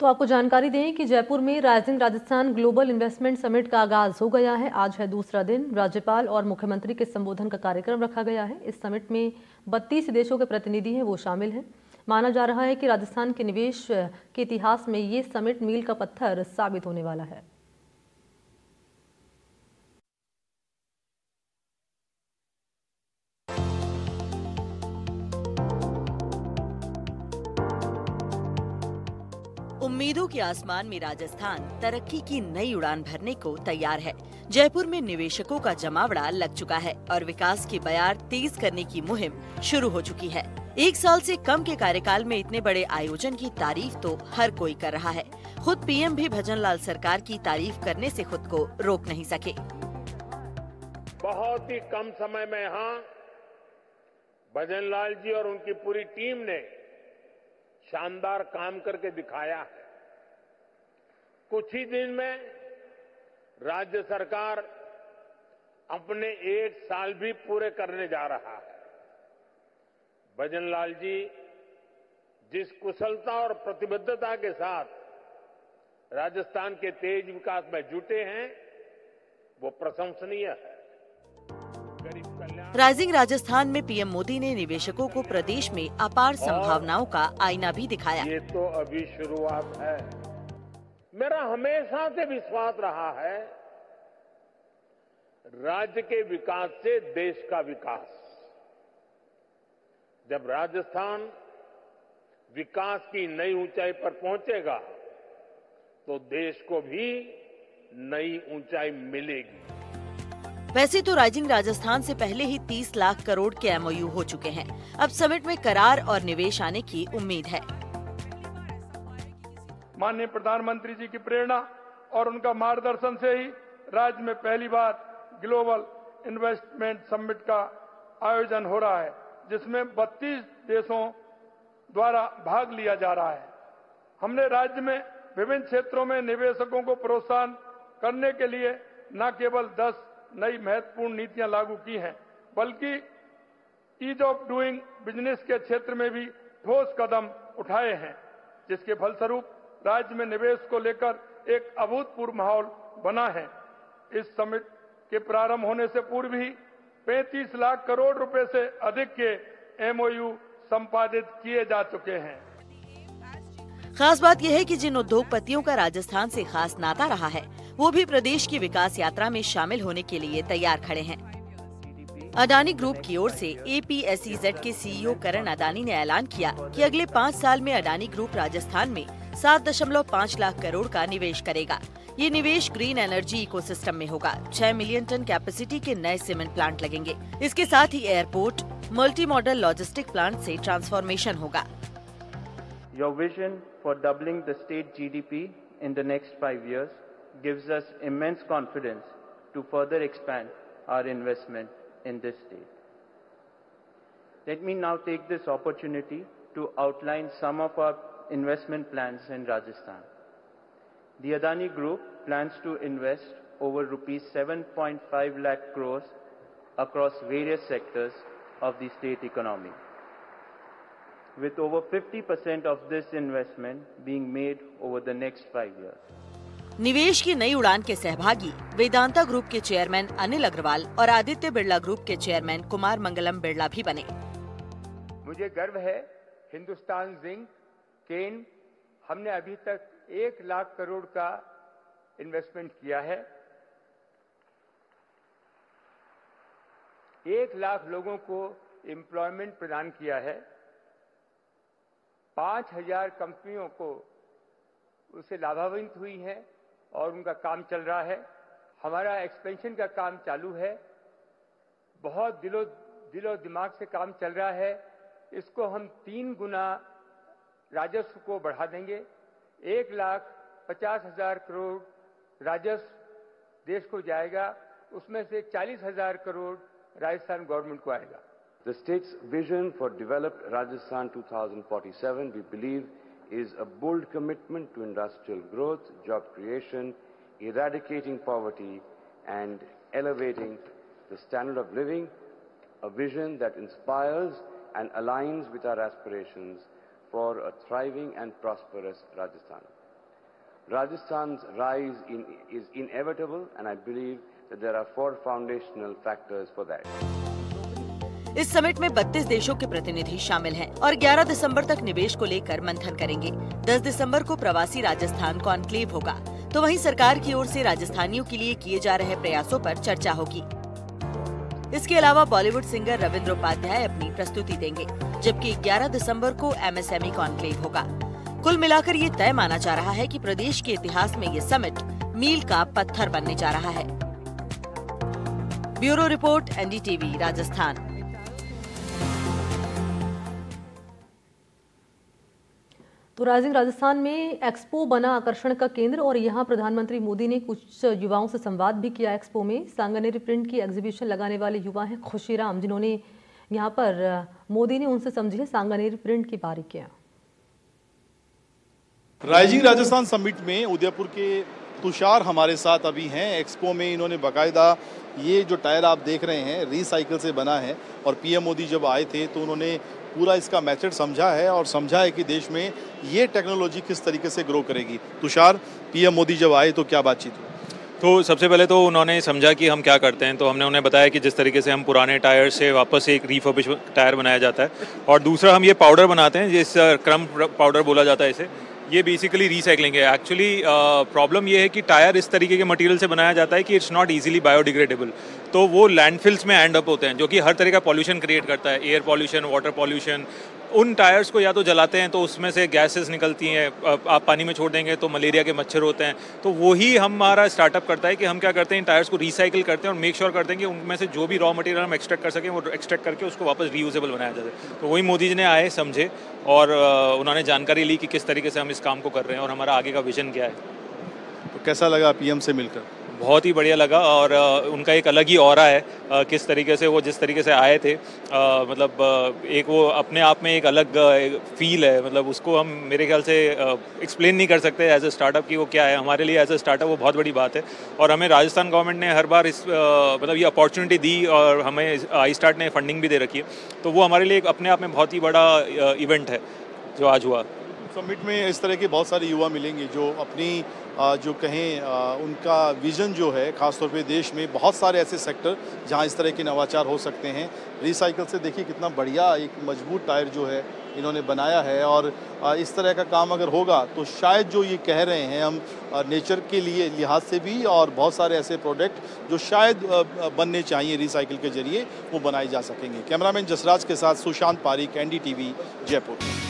तो आपको जानकारी दें कि जयपुर में rising Rajasthan global investment summit का आगाज हो गया है। आज है दूसरा दिन। राज्यपाल और मुख्यमंत्री के संबोधन का कार्यक्रम रखा गया है। इस समिट में 32 देशों के प्रतिनिधि हैं, वो शामिल हैं। माना जा रहा है कि राजस्थान के निवेश के इतिहास में ये समिट मील का पत्थर साबित होने वाला है। उम्मीदों के आसमान में राजस्थान तरक्की की नई उड़ान भरने को तैयार है। जयपुर में निवेशकों का जमावड़ा लग चुका है और विकास की बयार तेज करने की मुहिम शुरू हो चुकी है। 1 साल से कम के कार्यकाल में इतने बड़े आयोजन की तारीफ तो हर कोई कर रहा है। खुद पीएम भी भजनलाल सरकार की तारीफ करने से खुद को रोक नहीं सके। बहुत ही कम समय में यहाँ भजनलाल जी और उनकी पूरी टीम ने शानदार काम करके दिखाया है। कुछ ही दिन में राज्य सरकार अपने 1 साल भी पूरे करने जा रहा है। भजनलाल जी जिस कुशलता और प्रतिबद्धता के साथ राजस्थान के तेज विकास में जुटे हैं, वो प्रशंसनीय है। राइजिंग राजस्थान में पीएम मोदी ने निवेशकों को प्रदेश में अपार संभावनाओं का आईना भी दिखाया। ये तो अभी शुरुआत है। मेरा हमेशा से विश्वास रहा है, राज्य के विकास से देश का विकास। जब राजस्थान विकास की नई ऊंचाई पर पहुंचेगा, तो देश को भी नई ऊंचाई मिलेगी। वैसे तो राइजिंग राजस्थान से पहले ही 30 लाख करोड़ के एमओयू हो चुके हैं। अब समिट में करार और निवेश आने की उम्मीद है। माननीय प्रधानमंत्री जी की प्रेरणा और उनका मार्गदर्शन से ही राज्य में पहली बार ग्लोबल इन्वेस्टमेंट समिट का आयोजन हो रहा है, जिसमें 32 देशों द्वारा भाग लिया जा रहा है। हमने राज्य में विभिन्न क्षेत्रों में निवेशकों को प्रोत्साहन करने के लिए न केवल 10 नई महत्वपूर्ण नीतियां लागू की हैं, बल्कि ईज ऑफ डूइंग बिजनेस के क्षेत्र में भी ठोस कदम उठाए हैं, जिसके फलस्वरूप राज्य में निवेश को लेकर एक अभूतपूर्व माहौल बना है। इस समिट के प्रारंभ होने से पूर्व ही 35 लाख करोड़ रुपए से अधिक के एमओयू संपादित किए जा चुके हैं। खास बात यह है कि जिन उद्योगपतियों का राजस्थान से खास नाता रहा है, वो भी प्रदेश की विकास यात्रा में शामिल होने के लिए तैयार खड़े हैं। अडानी ग्रुप की ओर से APSEZ के CEO करण अडानी ने ऐलान किया कि अगले 5 साल में अडानी ग्रुप राजस्थान में 7.5 लाख करोड़ का निवेश करेगा। ये निवेश ग्रीन एनर्जी इकोसिस्टम में होगा। 6 मिलियन टन कैपेसिटी के नए सीमेंट प्लांट लगेंगे। इसके साथ ही airport, multi modal logistic plant से ट्रांसफॉर्मेशन होगा। Your vision for doubling the state GDP in the next 5 years gives us immense confidence to further expand our investment in this state. Let me now take this opportunity to outline some of our investment plans in Rajasthan. The Adani Group plans to invest over rupees 7.5 lakh crores across various sectors of the state economy, with over 50% of this investment being made over the next 5 years. निवेश की नई उड़ान के सहभागी Vedanta group के chairman Anil Agarwal और Aditya Birla group के chairman Kumar Mangalam Birla भी बने। मुझे गर्व है, हिंदुस्तान जिंक, केन, हमने अभी तक 1 लाख करोड़ का इन्वेस्टमेंट किया है। 1 लाख लोगों को एम्प्लॉयमेंट प्रदान किया है। 5000 कंपनियों को उससे लाभान्वित हुई है और उनका काम चल रहा है। हमारा एक्सपेंशन का काम चालू है। बहुत दिलो दिमाग से काम चल रहा है। इसको हम 3 गुना राजस्व को बढ़ा देंगे। 1,50,000 करोड़ राजस्व देश को जाएगा, उसमें से 40,000 करोड़ राजस्थान गवर्नमेंट को आएगा। The state's vision for developed Rajasthan 2047, we believe, is a bold commitment to industrial growth, job creation, eradicating poverty, and elevating the standard of living, a vision that inspires and aligns with our aspirations for a thriving and prosperous Rajasthan. Rajasthan's rise is inevitable, and I believe that there are 4 foundational factors for that. इस summit में 32 देशों के प्रतिनिधि शामिल हैं और 11 दिसंबर तक निवेश को लेकर मंथन करेंगे। 10 दिसंबर को प्रवासी राजस्थान कॉन्क्लेव होगा, तो वहीं सरकार की ओर से राजस्थानियों के लिए किए जा रहे प्रयासों पर चर्चा होगी। इसके अलावा बॉलीवुड सिंगर रविंद्र उपाध्याय अपनी प्रस्तुति देंगे, जबकि 11 दिसंबर को MSME कॉन्क्लेव होगा। कुल मिलाकर ये तय माना जा रहा है कि प्रदेश के इतिहास में ये समिट मील का पत्थर बनने जा रहा है। Bureau report, NDTV, Rajasthan. तो राइजिंग राजस्थान में एक्सपो बना आकर्षण का केंद्र और यहाँ प्रधानमंत्री मोदी ने कुछ युवाओं से संवाद भी किया। एक्सपो में सांगानेरी प्रिंट की एग्जीबिशन लगाने वाले युवा हैं खुशीराम, जिन्होंने यहाँ पर मोदी ने उनसे समझी है सांगानेरी प्रिंट की बारीकियां। राइजिंग राजस्थान समिट में उदयपुर के तुषार हमारे साथ अभी हैं। एक्सपो में इन्होंने बाकायदा ये जो टायर आप देख रहे हैं रिसाइकिल से बना है और पीएम मोदी जब आए थे तो उन्होंने पूरा इसका मेथड समझा है और समझा है कि देश में ये टेक्नोलॉजी किस तरीके से ग्रो करेगी। तुषार, पीएम मोदी जब आए तो क्या बातचीत हुई? तो सबसे पहले तो उन्होंने समझा कि हम क्या करते हैं, तो हमने उन्हें बताया कि जिस तरीके से हम पुराने टायर से वापस एक रिफर्बिश टायर बनाया जाता है और दूसरा हम ये पाउडर बनाते हैं, जिस क्रम पाउडर बोला जाता है इसे, ये बेसिकली रीसाइक्लिंग है। एक्चुअली प्रॉब्लम ये है कि टायर इस तरीके के मटेरियल से बनाया जाता है कि इट्स नॉट इजीली बायोडिग्रेडेबल, तो वो लैंडफिल्स में एंड अप होते हैं, जो कि हर तरह का पॉल्यूशन क्रिएट करता है, एयर पॉल्यूशन, वाटर पॉल्यूशन। उन टायर्स को या तो जलाते हैं तो उसमें से गैसेस निकलती हैं, आप पानी में छोड़ देंगे तो मलेरिया के मच्छर होते हैं। तो वही हमारा स्टार्टअप करता है कि हम क्या करते हैं, इन टायर्स को रिसाइकिल करते हैं और मेक श्योर करते हैं कि उनमें से जो भी रॉ मटेरियल हम एक्सट्रैक्ट कर सकें वो एक्सट्रैक्ट करके उसको वापस रीयूजेबल बनाया जाए। तो वही मोदी जी ने आए, समझे और उन्होंने जानकारी ली कि किस तरीके से हम इस काम को कर रहे हैं और हमारा आगे का विजन क्या है। तो कैसा लगा पीएम से मिलकर? बहुत ही बढ़िया लगा और उनका एक अलग ही ऑरा है, किस तरीके से वो जिस तरीके से आए थे, मतलब एक वो अपने आप में एक अलग फील है, मतलब उसको हम मेरे ख्याल से एक्सप्लेन नहीं कर सकते एज ए स्टार्टअप की वो क्या है। हमारे लिए एज ए स्टार्टअप वो बहुत बड़ी बात है और हमें राजस्थान गवर्नमेंट ने हर बार इस मतलब ये अपॉर्चुनिटी दी और हमें iStart ने फंडिंग भी दे रखी है, तो वो हमारे लिए एक अपने आप में बहुत ही बड़ा इवेंट है जो आज हुआ। समिट में इस तरह के बहुत सारे युवा मिलेंगे जो अपनी जो कहें उनका विज़न जो है, ख़ासतौर पे देश में बहुत सारे ऐसे सेक्टर जहां इस तरह के नवाचार हो सकते हैं। रिसाइकल से देखिए कितना बढ़िया एक मजबूत टायर जो है इन्होंने बनाया है और इस तरह का काम अगर होगा तो शायद जो ये कह रहे हैं हम नेचर के लिए लिहाज से भी और बहुत सारे ऐसे प्रोडक्ट जो शायद बनने चाहिए रिसाइकिल के जरिए वो बनाए जा सकेंगे। कैमरामैन जसराज के साथ सुशांत पारिक, NDTV, जयपुर।